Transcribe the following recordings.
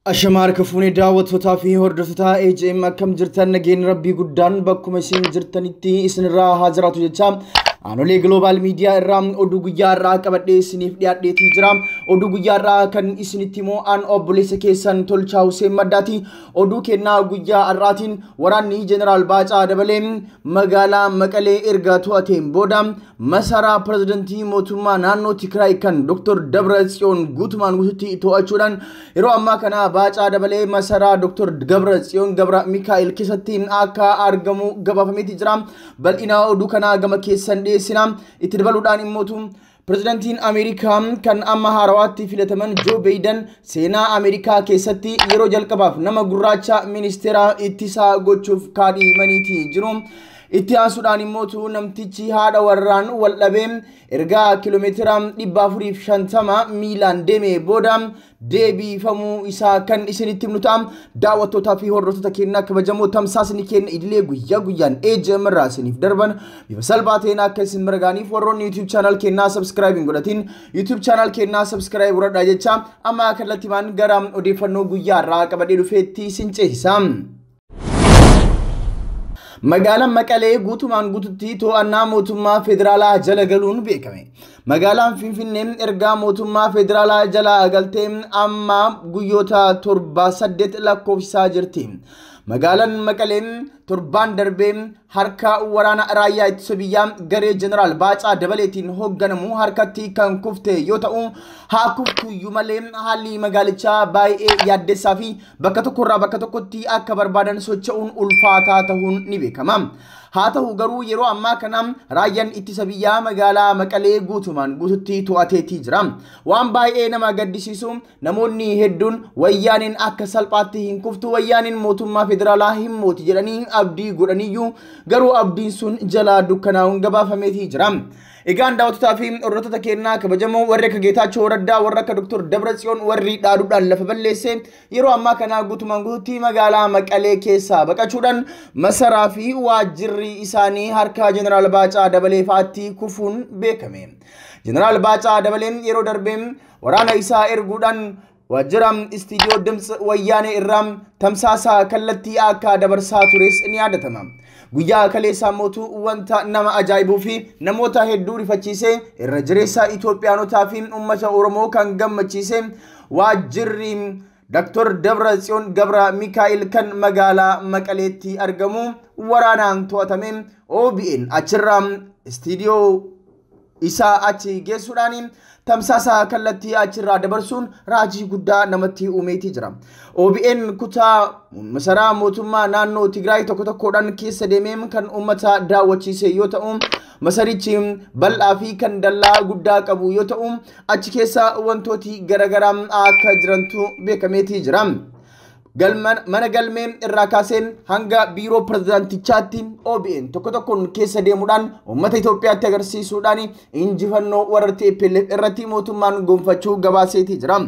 Ashamaar kafuunee daawwattootaa fi hordoftoota AJM akkam jirtan nageen rabbii guddaan bakkuma isin jirtanitti isinirraa haa jiraatu jecha Anolee Global Media irraa oduu guyyaa irraa qabadhee isiniif dhiyaadheetii jira. Oduu guyyaa irraa kan isinitti immoo aan obboleessa keessan Tolchaa Hussein Maddaati. Oduu kennaa guyyaa irraatiin waraanni Jeneraal Baacaa Dabalee magaalaa Maqalee erga to'ateen booda masaraa pirezidantii mootummaa naannoo Tigraay kan Dr. Dabratsiyoon guutumaan guututti to'achuudhaan yeroo ammaa kana Baacaa Dabalee masaraa Dr. Dabratsiyoon Gabra Mikaa'el keessatti akka argamu gabaafameetii jira. Bal'ina oduu kana gama keessan Sinam itti dabaluudhaan immoo Pirezidantiin Ameerikaa kan amma haarawaatti filataman Joe Biden seenaa Ameerikaa keessatti yeroo jalqabaaf nama gurraacha ministeera ittisaa gochuuf kaadhimaniitii jiru. Itti aansuudhaan immoo namtichi haadha warraan wal dhabee erga kiiloomeetira 450 miilaan deemee booda deebifamuu isaa kan isinitti himnu ta'a. Daawwattootaa fi hordoftoota keenya kabajamoo tamsaasni keenya idilee guyyaa guyyaan AJM irraa isiniif darban bifa salphaa ta'een akka isin mirgaaniif warroonni YouTube channel keenyaa subscribe godhatiin YouTube channel keenyaa subscribe godhadhaa jecha amma kallattiimaan gara odeeffannoo guyyaa irraa qabadhee dhufeetti isin ceesisa. Magaalaan Maqalee guutumaan guututti to'annaa mootummaa federaalaa jala galuun beekame. Magaalaan Finfinnee erga mootummaa federaalaa jala galtee amma guyyoota 7-8 lakkoofsisaa jirti. Magaalaan Maqalee torban darbee harka waraana raayyaa ittisa biyyaa garee Jeneraal Baacaa Dabaleetiin hoogganamu harkatti kan kufte yoo ta'u haa kuftuyyuu malee haalli magaalichaa baay'ee yaaddessaa fi bakka tokkorraa bakka tokkotti akka barbaadan socho'uun ulfaataa ta'uun ni beekama. Haa ta'u garuu yeroo ammaa kana raayyaan ittisa biyyaa magaalaa Maqalee guutumaan guututti to'ateetii jira. Waan baay'ee nama gaddisiisu namoonni hedduun wayyaaniin akka salphaatti hin kuftu wayyaaniin mootummaa federaalaa hin mooti jedhanii abdii godhaniyyuu garuu abdiin sun jalaa dukkanaa'uun gabaafameetii jira. Egaan daawwattoota fi hordoftoota keenyaa kabajamoo warri akka Geetaachoo Raddaa warri akka Dr. Dabratsiyoon warri dhaaduudhaan lafa balleesse yeroo ammaa kana guutumaan guututti magaalaa Maqalee keessaa baqachuudhaan masaraa fi waajjirri isaanii harka Jeneraal Baacaa Dabalee fa'aatti kufuun beekame. Jeneraal Baacaa Dabaleen yeroo darbee waraana isaa erguudhaan waajjira istiidiyoo Dimtsi Wayyaanee irraa tamsaasa kallattii akka dabarsaa tures ni yaadatama. Guyyaa kaleessaa mootu wanta nama ajaa'ibuu fi namoota hedduu rifachiise irra jireessa Itoophiyaanotaa fi uummata Oromoo kan gammachiise waajjirri Dr. Dabratsiyoon Gabra Mikaa'el kan magaalaa Maqaleetti argamu waraanaan to'atame OBN achirraa istiidiyoo isaa achi geessuudhaan tamsaasa kallattii achirraa dabarsuun raajii guddaa namatti uumeetii jira. OBN kutaa masaraa mootummaa naannoo Tigraay tokko tokkoodhaan keessa deemee kan uummata daawwachiise yoo ta'u masarichi bal'aa fi kan dallaa guddaa qabu yoo ta'u achi keessa wantooti garagaraa akka jirantu beekameetii jira. Mana galmee irraa kaaseen hanga biiroo pirezidaantichaatti OBN tokko tokkoon keessa deemuudhaan uummata Itoophiyaatti agarsiisuudhaan injifannoo warra TPLF irratti mootummaan gonfachuu gabaaseetii jira.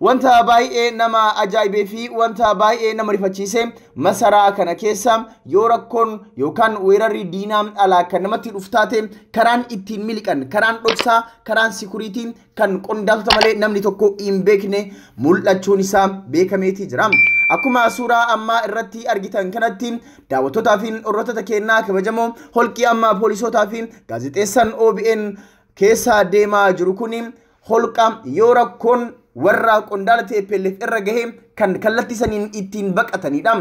Wanta baay'ee nama ajaa'ibee fi wanta baay'ee nama rifachiise masaraa kana keessa yoo rakkoon yookaan weerarri diinaa alaa kan namatti dhuftaate karaan ittiin miliqan karaan dhoksaa karaan sikuriitiin kan qondaaltota malee namni tokko hin beekne mul'achuun isaa beekameetii jira. Akkuma suuraa ammaa irratti argitan kanatti daawwattootaa fi hordoftoota keenyaa kabajamoo holqii amma poolisootaa fi gaazexeessaan OBN keessa deemaa jiru kun holqa yoo rakkoon warra qondaala TPLF irra gahe kan kallattiisaniin ittiin baqatanidha.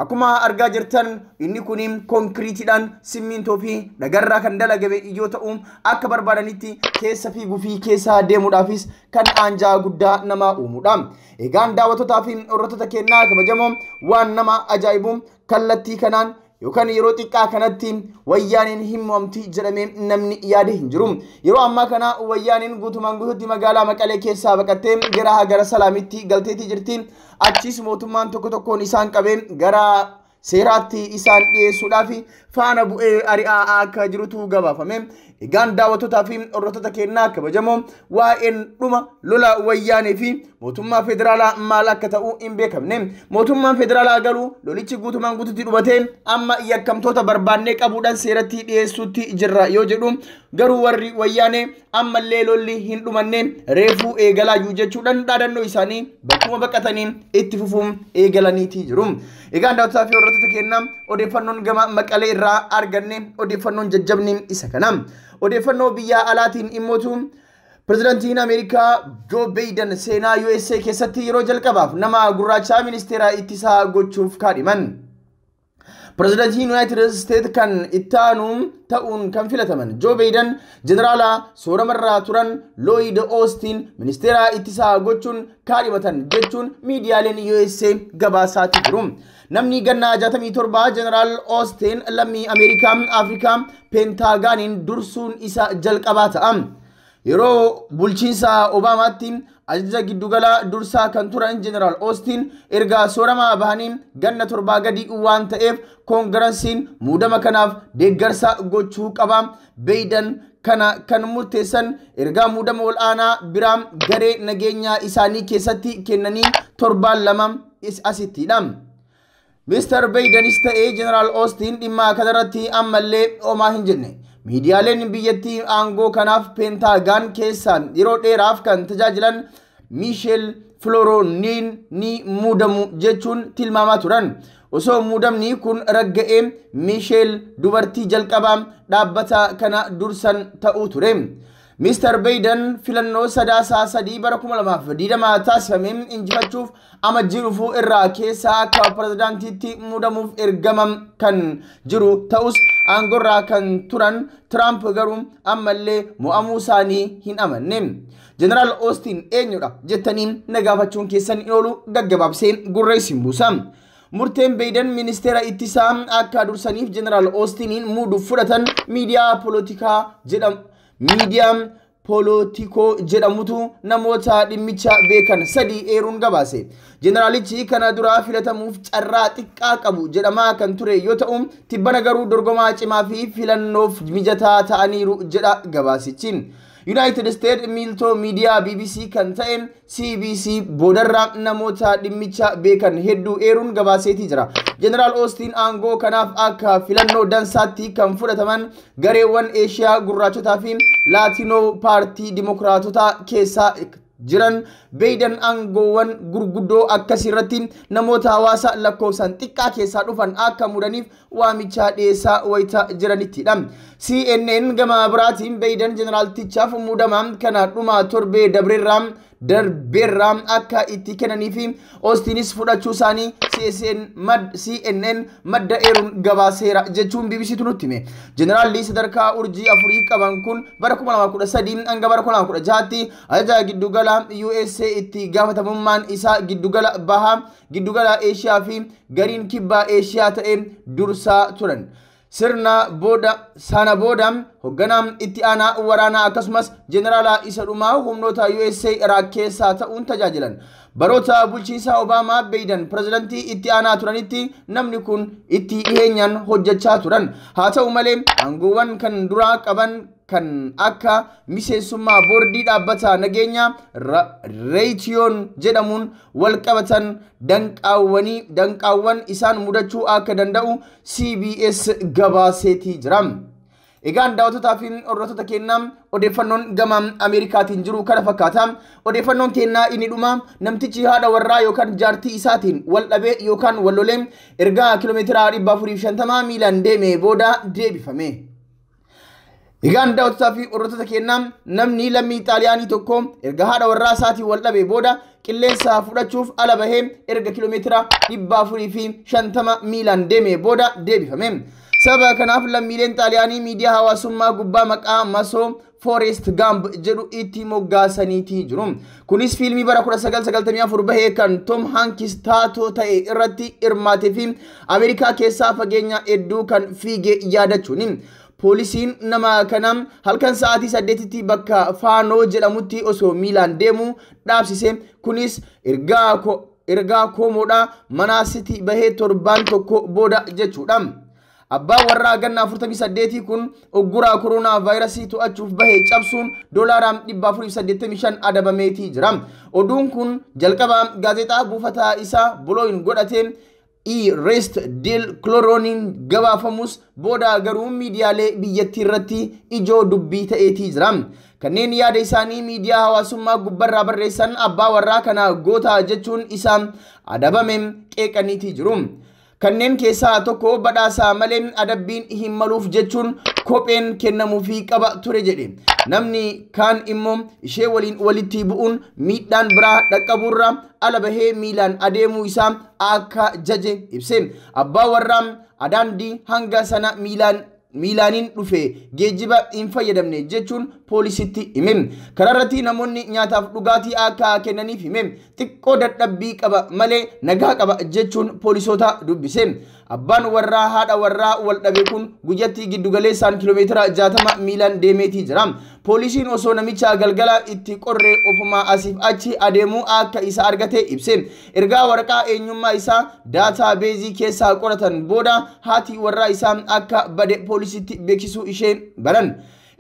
Akkuma argaa jirtan inni kun konkiriitiidhaan simmintoo fi dhagarraa kan dalagame yoo ta'u akka barbaadanitti keessa fiiguu fi keessa deemuudhaafis kan aanjaa guddaa nama uumudha. Egaan daawwattootaa fi hordoftoota keenyaa kabajamoo waan nama ajaa'ibu kallattii kanaan yookaan yeroo xiqqaa kanatti wayyaaniin himamti jedhamee namni yaade hin jiru. Yeroo ammaa kana wayyaaniin guutumaan guututti magaalaa Maqalee keessaa baqattee gara Salaamitti galteetii jirti. Achis mootummaan tokko tokkoon isaan qabee gara seeraatti isaan dhiyeessuudhaaf faana bu'ee ari'aa akka jirutu gabaafame. Egaan daawwattootaa fi hordoftoota keenyaa kabajamoo waa'een dhuma lola wayyaanee fi mootummaa federaalaa maal akka ta'u hin beekamne. Mootummaan federaalaa garuu lolichi guutumaan guututti dhumatee amma yakkamtoota barbaannee qabuudhaan seeratti dhiyeessuutti jirra yoo jedhu garuu warri wayyaanee ammallee lolli hin dhumanne reefuu eegalaayyuu jechuudhaan dhaadannoo isaanii bakkuma baqatanii itti fufuun eegalaniitii jiru. Egaan daawwattootaa fi hordoftoota keenyaa odeeffannoon gama Maqalee irraa arganne odeeffannoon jajjabni isa kana. Odeeffannoo biyya alaatiin immootu pirezidaantiin Ameerikaa Joo Baayiden seenaa USA keessatti yeroo jalqabaaf nama gurraacha ministeera ittisaa gochuuf kaadhiman. Pirezidaantiin Yuunaayitid Isteetsi kan ittaanu ta'uun kan filataman Joo Baayiden jeneraala sooramarraa turan Lloyd Austin ministeera ittisaa gochuun kaadhimatan jechuun miidiyaaleen USA gabaasaatti jiru. Namni ganna 67 jeneraal Austin lammii Ameerikaa Afrikaa Peentaagaaniin dursuun isa jalqabaa ta'a. Yeroo bulchiinsa Obaamaatti ajaja giddugala dursaa kan turan jeneraal Austin erga soorama bahanii ganna 7 gadi waan ta'eef koongiransiin muudama kanaaf deeggarsa gochuu qaba. Baayiden kana kan murteessan erga muudama ol'aanaa biraa garee nageenya isaanii keessatti kennanii 7 asittidha. Mr. Baydenis ta'ee jeneraal Austin dhimma kanarratti ammallee homaa hin jenne. Miidiyaaleen biyyattii aangoo kanaaf Peentaagaan keessaan yeroo dheeraaf kan tajaajilan Miisheel Filooronii ni muudamu jechuun tilmaamaa turan. Osoo muudamni kun ragga'ee Miisheel dubartii jalqabaa dhaabbata kana dursan ta'uu ture. Mr. Bayden filannoo sadaasaa 3 bara 2020 taasifameen injifachuuf amajjii dhufuu irraa keessa akka pirezidaantiitti muudamuuf ergamam kan jiru ta'us aangorraa kan turan Trump garuu ammallee mo'amuu isaanii hin amanne. Jeneraal Austin eenyudha jettanii na gaafachuun keessan hin oolu gaggabaabsee gurra isin buusa. Murteen Bayden ministeera ittisaa akka dursaniif jeneraal Austiniin muuduuf fudhatan miidiyaa poolootikoo jedhamutu namoota dhimmicha beekan 3 eeruun gabaase. Jeneraalichi kana dura filatamuuf carraa xiqqaa qabu jedhamaa kan ture yoo ta'u tibbana garuu dorgomaa cimaa fi filannoof mijataa ta'aniiru jedha gabaasichi. United States Milto Media BBC kan ta'e CBC boodarra namoota dhimmicha beekan hedduu eeruun gabaaseetii jira. Jeneraal Austin aangoo kanaaf akka filannoo dansaatti kan fudhataman gareewwan Eeshiyaa gurraachotaa fi Laatinoo paartii Dimokiraatotaa keessaa jiran. Bayden aangoowwan gurguddoo akkasirratti namoota hawaasa lakkoofsan xiqqaa keessaa dhufan akka mudaniif waamicha dhiyeessaa wayita jiranittidha. CNN gama biraatiin Bayden jeneraaltichaaf muudamaa kana dhuma torbee darbeerraa akka itti kennanii fi Austinis fudhachuu isaanii CNN madda eeruun gabaaseera jechuun BBCtu nutti hime. Jeneraalli sadarkaa urjii 4 qaban kun bara 2013 hanga bara 2016tti ajaja giddugala USA itti gaafatamummaan isaa giddugala bahaa, giddugala Eeshiyaa fi gariin kibbaa Eeshiyaa ta'e dursaa turan. Sana booda hoogganaa itti aanaa waraanaa akkasumas jeneraala isa dhumaa humnoota USA Iraaq keessaa ta'uun tajaajilan. Baroota bulchiinsa Obaamaa Bayden pirezidaantii itti aanaa turanitti namni kun itti dhiheenyaan hojjechaa turan. Haa ta'u malee aangoowwan kan duraa qaban kan akka miseensummaa boordii dhaabbata nageenya Raytheon jedhamuun wal qabatan danqaawwan isaan mudachuu akka danda'u CBS gabaaseetii jira. Egaan daawwattotaa fi hordoftoota keenyaa odeeffannoon gama Ameerikaatiin jiru kana fakkaata. Odeeffannoon keenyaa inni dhuma namtichi haadha warraa yookaan jaartii isaatiin wal dhabee yookaan wal lolee erga kiiloomeetira 450 miilaan deemee booda deebifame. Egaan daawwattotaa fi hordoftoota keenyaa namni lammii Xaaliyaanii tokko erga haadha warraa isaatiin wal dhabee booda qilleensa fudhachuuf ala bahee erga kiiloomeetira 450 miilaan deemee booda deebifame. Sababa kanaaf lammiileen Xaaliyaanii miidiyaa hawaasummaa gubbaa maqaa masoo Forest Gump jedhu itti moggaasaniitii jiru. Kunis fiilmii bara 1994 bahee kan Tom Hanks taatoo ta'e irratti hirmaatee fi Ameerikaa keessaa fageenya hedduu kan fiige yaadachuuni. Poolisiin nama kana halkan sa'aatii 8tti bakka Faanoo jedhamutti osoo miilaan deemu dhaabsise. Kunis ergaa koomoodha manaa sitii bahee torbaan tokko booda jechuudha. Abbaa warraa ganna 48 kun ogguraa koronaa vaayirasii to'achuuf bahee cabsuun doolaaraan 485 adabameetii jira. Oduun kun jalqaba gaazexaa buufataa isaa bulooyin godhateen rest deal chloroniin gabaafamus booda garuu miidiyaalee biyyattii irratti ijoo dubbii ta'eetii jira. Kanneen yaada isaanii miidiyaa hawaasummaa gubbarraa barreessan abbaa warraa kana goota jechuun isaan adabame qeeqaniitii jiru. Kanneen keessaa tokko badhaasaa malee adabbiin hin maluuf jechuun kopheen kennamuufii qaba ture jedhe. Namni kaan immoo ishee waliin walitti bu'uun miidhaan biraa dhaqqabuurra ala bahee miilaan adeemuu isaa akka jaje ibse. Abbaa warraa adaandii hanga sana miilaaniin dhufe geejjiba hin fayyadamne jechuun poolisitti hime. Kararratti namoonni nyaataaf dhugaatii akka kennaniif hime. Xiqqoo dadhabbii qaba malee nagaa qaba jechuun poolisoota dubbise. Abbaan warraa haadha warraa wal dhabe kun guyyatti giddugaleessaan kiiloomeetira 60 miilaan deemeetii jira. Poolisiin osoo namicha galgala itti qorree ofumaa asiif achi adeemuu akka isa argate ibse. Ergaa waraqaa eenyummaa isaa daataa beezii keessaa qoratan booda haati warraa isaa akka bade poolisitti beeksisuu ishee baran.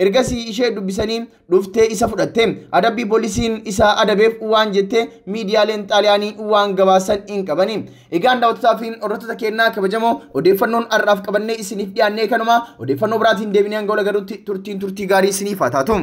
Ergasii ishee dubbisanii dhuftee isa fudhatte. Adabbii poolisiin isa adabeef waan jette miidiyaaleen xaaliyaanii waan gabaasan hin qabani. Egaan daawwattotaa fi hordoftoota keenyaa kabajamoo odeeffannoon har'aaf qabannee isiniif dhiyaannee kanuma odeeffannoo biraatiin deebinee hanga wal garuutti turtii gaarii isiniif haa taatu.